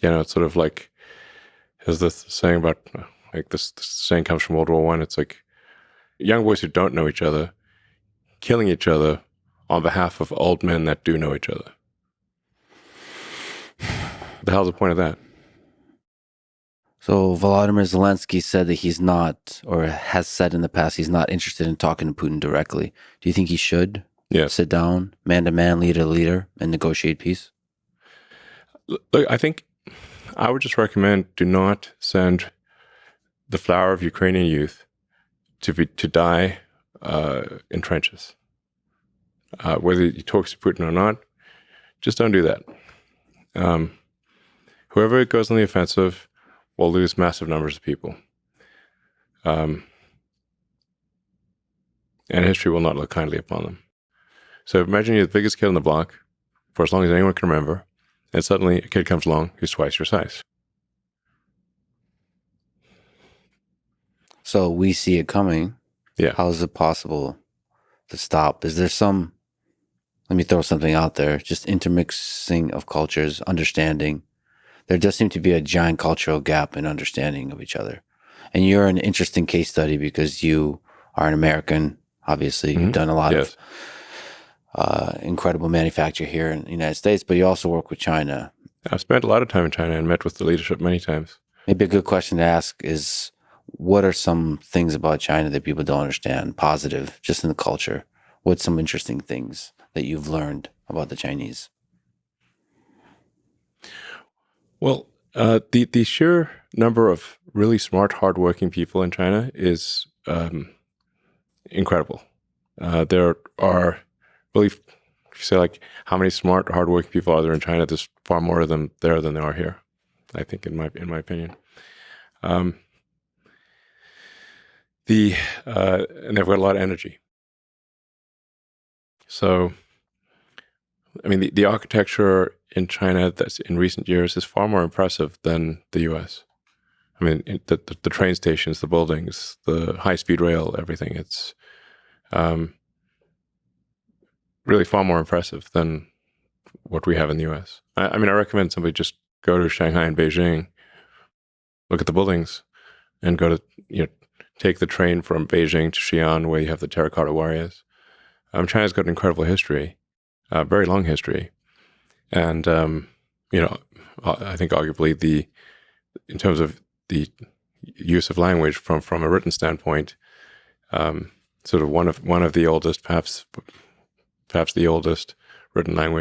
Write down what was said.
It's sort of like, there's this saying about, like this saying comes from World War One. It's like young boys who don't know each other killing each other on behalf of old men that do know each other. The hell's the point of that? So Volodymyr Zelensky said that he's not, or has said in the past, he's not interested in talking to Putin directly. Do you think he should sit down, man to man, leader to leader, and negotiate peace? Look, I think I would just recommend do not send the flower of Ukrainian youth to die in trenches. Whether he talks to Putin or not, just don't do that. Whoever goes on the offensive will lose massive numbers of people. And history will not look kindly upon them. So imagine you're the biggest kid on the block for as long as anyone can remember, and suddenly a kid comes along who's twice your size. So we see it coming. Yeah. How is it possible to stop? Is there some, let me throw something out there, just intermixing of cultures, understanding. There does seem to be a giant cultural gap in understanding of each other. And you're an interesting case study because you are an American, obviously. You've done a lot of incredible manufacture here in the United States, but you also work with China. I've spent a lot of time in China and met with the leadership many times. Maybe a good question to ask is, what are some things about China that people don't understand, positive, just in the culture? What's some interesting things that you've learned about the Chinese? Well, the sheer number of really smart, hardworking people in China is incredible. There are really, if you say like, how many smart, hardworking people are there in China? There's far more of them there than there are here, I think, in my opinion. And they've got a lot of energy. So, I mean, the architecture in China that's in recent years is far more impressive than the U.S. I mean, the train stations, the buildings, the high-speed rail, everything. It's really far more impressive than what we have in the U.S. I mean, I recommend somebody just go to Shanghai and Beijing, look at the buildings, and go to, take the train from Beijing to Xi'an, where you have the terracotta warriors. China's got an incredible history, very long history. And, I think arguably in terms of the use of language from a written standpoint, sort of one of the oldest, perhaps the oldest written language